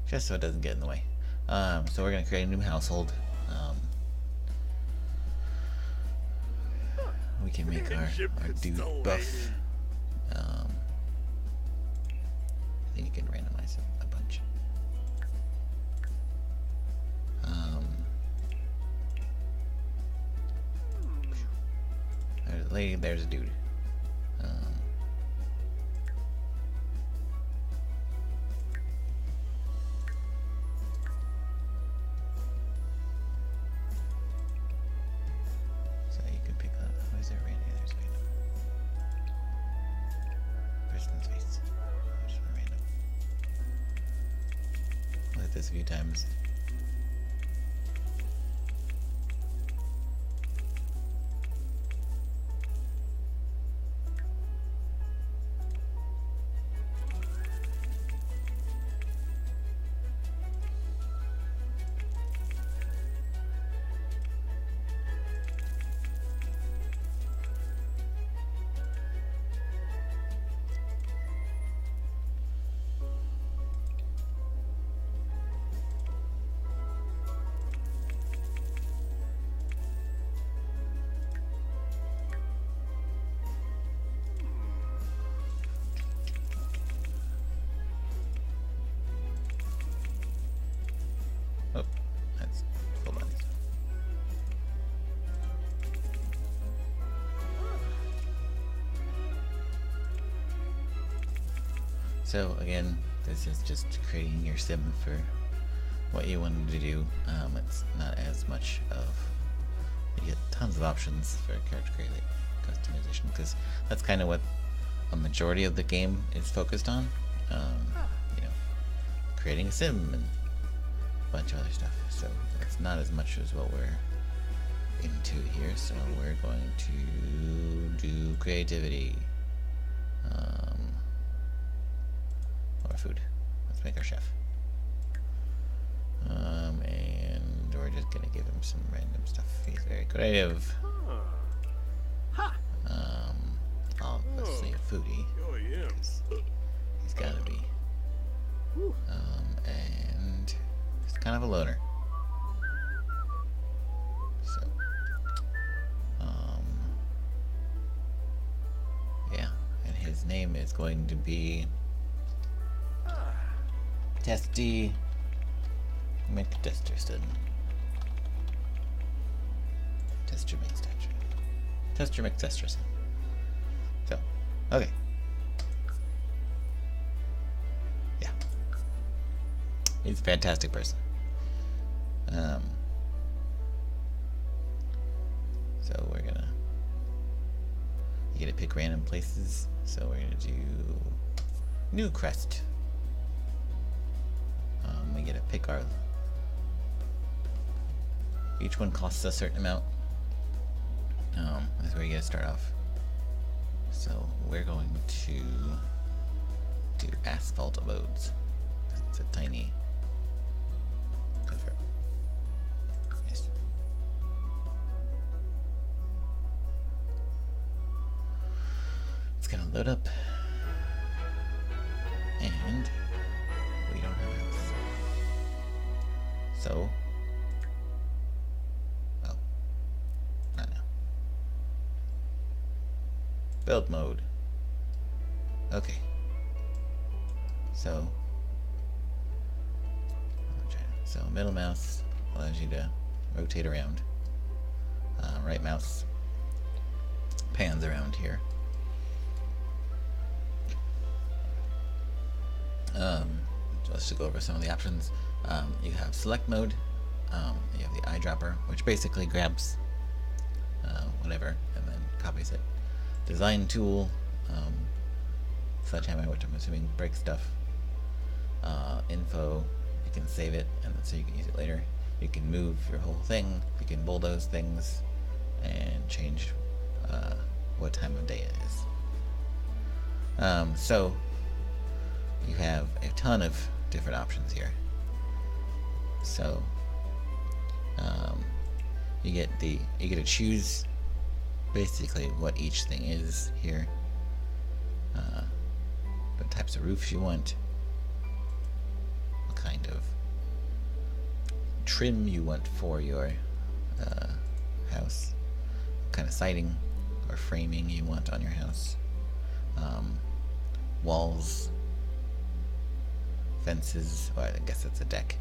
just so it doesn't get in the way. So we're gonna create a new household. We can make our dude buff. I think you can randomize it a bunch. There's a lady, there's a dude. So you can pick up. What is there? Random? There's random. Person's face. Just random. I'll hit this a few times. Oh, that's full bodies. So again, this is just creating your sim for what you wanted to do. It's not as much of, you get tons of options for character customization, because that's kind of what a majority of the game is focused on. You know, creating a sim and a bunch of other stuff. So it's not as much as what we're into here. So we're going to do creativity. Or food. Let's make our chef. And we're just gonna give him some random stuff. He's very creative. Let's say a foodie. He's gotta be. And he's kind of a loner. So, yeah, and his name is going to be Testy McTesterson. Tester McTesterson. Tester McTesterson. So, okay. Yeah. He's a fantastic person. So we're gonna, you get to pick random places. So we're gonna do New Crest. We get to pick our, each one costs a certain amount. That's where you get to start off. So we're going to do asphalt abodes. It's a tiny. Go for it. Yes. It's gonna load up, and we don't have a house. So, oh, not now. Build mode. Okay. So middle mouse allows you to rotate around. Right mouse pans around here. Just to go over some of the options, you have select mode. You have the eyedropper, which basically grabs whatever and then copies it. Design tool, sledgehammer, which I'm assuming breaks stuff. Info, you can save it and so you can use it later. You can move your whole thing, you can bulldoze things, and change what time of day it is. So you have a ton of different options here. So you get to choose basically what each thing is here. The types of roofs you want, what kind of trim you want for your house, what kind of siding or framing you want on your house, walls, fences, or I guess it's a deck.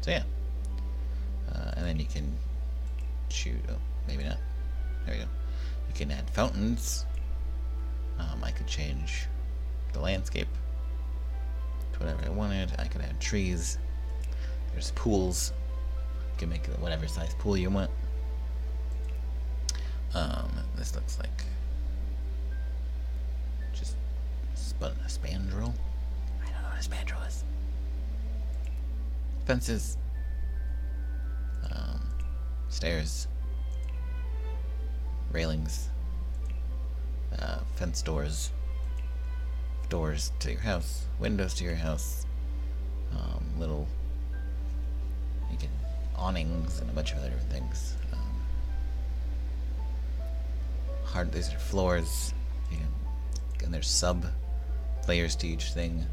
So yeah, and then you can choose, oh, maybe not, there we go. You can add fountains. I could change the landscape to whatever I wanted. I could add trees. There's pools. You can make it whatever size pool you want. This looks like just a spandrel. I don't know what a spandrel is. Fences. Stairs. Railings. Fence doors. Doors to your house. Windows to your house. Little, you can, awnings and a bunch of other different things. These are floors. And there's sub layers to each thing.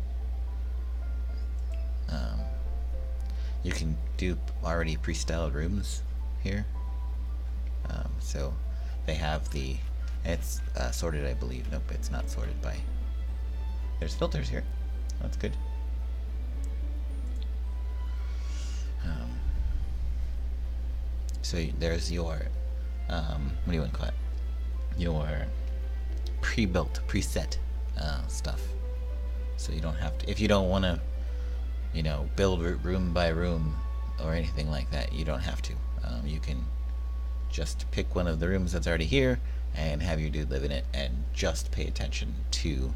You can do already pre-styled rooms here. So they have it's sorted, I believe. Nope, it's not sorted by. There's filters here. That's good. So there's your, what do you want to call it? Your pre-built, preset stuff. So you don't have to, if you don't want to, build room by room or anything like that, you don't have to. You can just pick one of the rooms that's already here and have your dude live in it and just pay attention to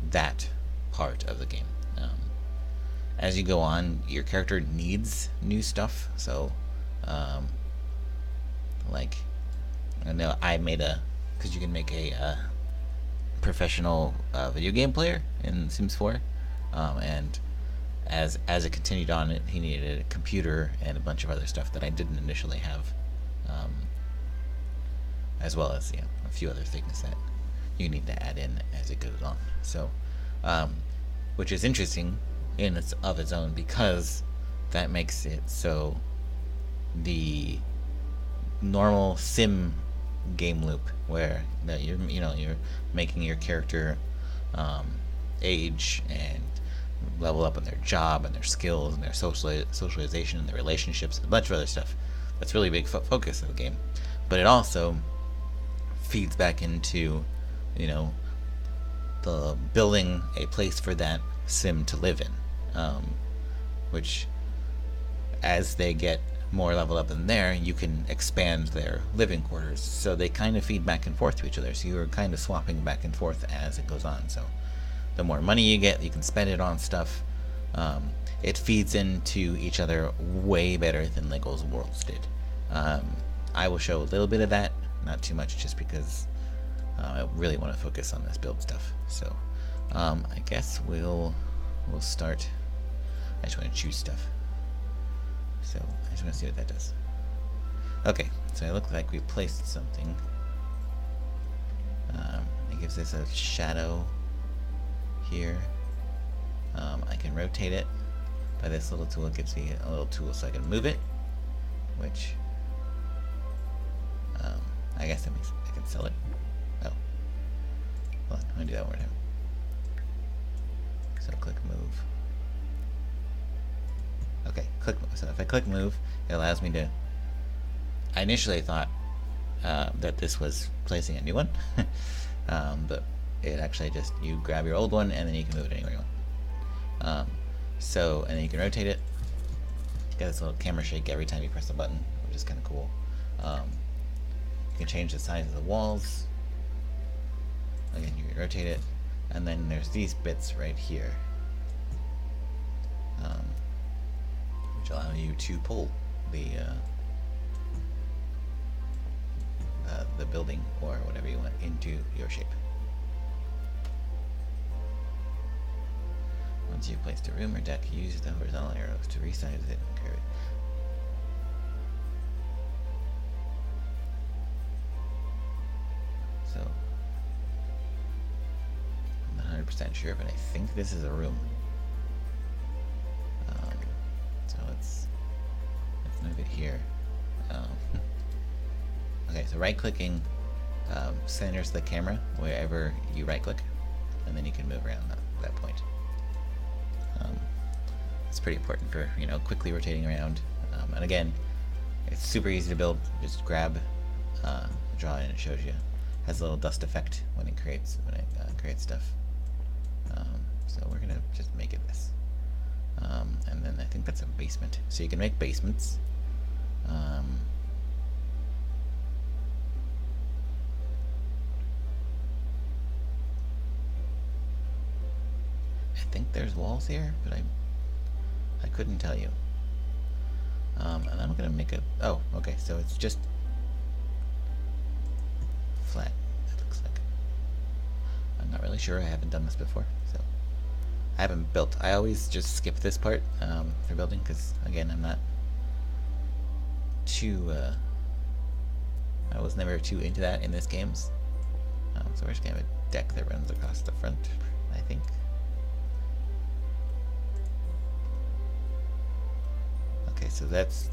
that part of the game. As you go on, your character needs new stuff. So, like, I know I made because you can make a professional video game player in Sims 4, and as it continued on, he needed a computer and a bunch of other stuff that I didn't initially have, as well as a few other things that you need to add in as it goes on. So, which is interesting in its own, because that makes it so the normal sim game loop where you're making your character age and level up in their job and their skills and their socialization and their relationships and a bunch of other stuff. That's really a big focus of the game, but it also feeds back into the building a place for that sim to live in, which as they get more leveled up in there, you can expand their living quarters, so they kind of feed back and forth to each other, so you're kind of swapping back and forth as it goes on. So the more money you get, you can spend it on stuff. It feeds into each other way better than Lego's Worlds did. I will show a little bit of that, not too much, just because I really want to focus on this build stuff. So I guess we'll start. I just want to choose stuff. So I just want to see what that does. Okay, so it looks like we placed something. It gives us a shadow here. I can rotate it by this little tool. It gives me a little tool so I can move it, which I guess that means I can sell it. Oh, hold on, I'm gonna do that one more time. So click move. Okay, click move. So if I click move, it allows me to. I initially thought that this was placing a new one, but it actually just, you grab your old one and then you can move it anywhere you want. So, and then you can rotate it. Get this little camera shake every time you press a button, which is kind of cool. You can change the size of the walls. Again, you can rotate it, and then there's these bits right here, which allow you to pull the building or whatever you want into your shape. Once you've placed a room or deck, use the horizontal arrows to resize it and curve it. So, I'm not 100% sure, but I think this is a room. So let's move it here. Okay, so right-clicking centers the camera wherever you right-click, and then you can move around that point. It's pretty important for, you know, quickly rotating around. And again, it's super easy to build. Just grab, draw it, and it shows you. It has a little dust effect when it creates stuff. So we're gonna just make it this. And then I think that's a basement. So you can make basements. I think there's walls here, but I couldn't tell you. And I'm gonna make a, oh, okay, so it's just flat, it looks like. I'm not really sure, I haven't done this before, so. I haven't built, I always just skip this part for building, because again, I'm not too, I was never too into that in this games. So we're just gonna have a deck that runs across the front, I think. Okay, so that's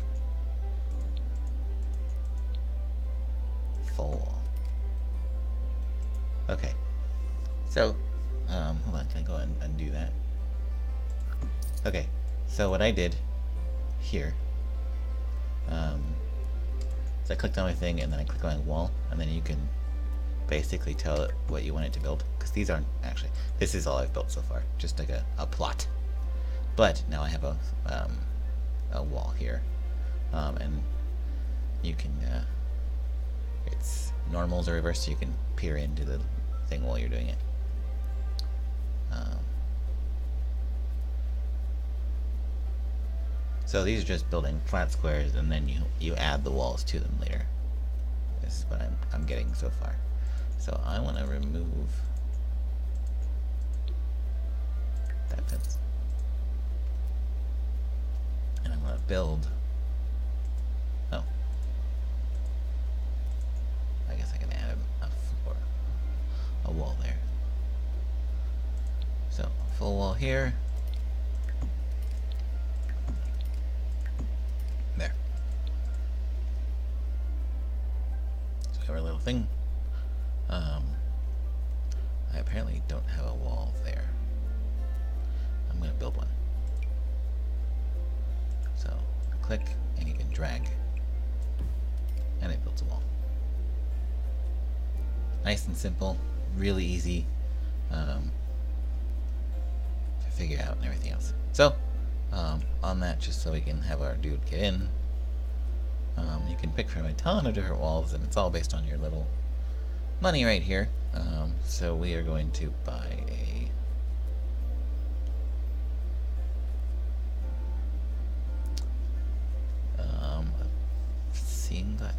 full wall. Okay, so hold on, can I go and undo that? Okay, so what I did here, so I clicked on my thing and then I click on wall, and then you can basically tell it what you want it to build, because these aren't actually, this is all I've built so far, just like a plot. But now I have a wall here, and you can it's normals are reversed, so you can peer into the thing while you're doing it. So these are just building flat squares, and then you add the walls to them later. This is what I'm getting so far. So I want to remove that fence. And I'm going to build, oh, I guess I can add a wall there. So a full wall here. There. So we have our little thing. I apparently don't have a wall there. I'm going to build one. So click and you can drag, and it builds a wall. Nice and simple, really easy to figure out and everything else. So on that, just so we can have our dude get in, you can pick from a ton of different walls, and it's all based on your little money right here. So we are going to buy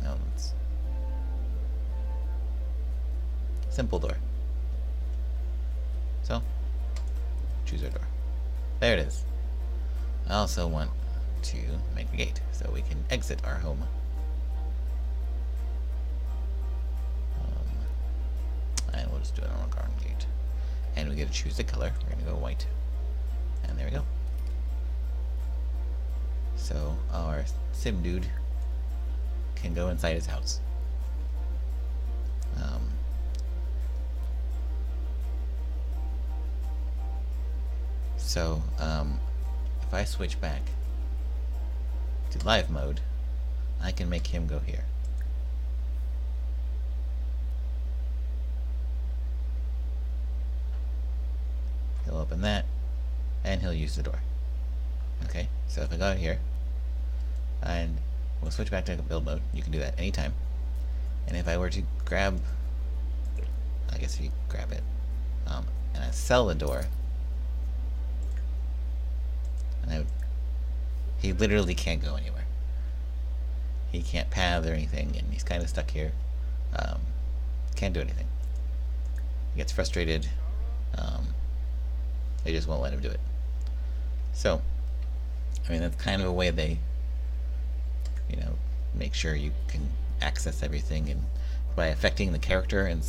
no, it's simple door. So choose our door. There it is. I also want to make a gate so we can exit our home. And we'll just do it on a garden gate. And we get to choose the color. We're going to go white. And there we go. So our sim dude can go inside his house. If I switch back to live mode, I can make him go here. He'll open that, and he'll use the door. Okay, so if I go here, and we'll switch back to build mode, you can do that anytime. And if I were to grab, I guess if you grab it, and I sell the door, and he literally can't go anywhere. He can't path or anything, and he's kind of stuck here. Can't do anything. He gets frustrated. They just won't let him do it. So, I mean, that's kind of a way they, you know, make sure you can access everything, and by affecting the character and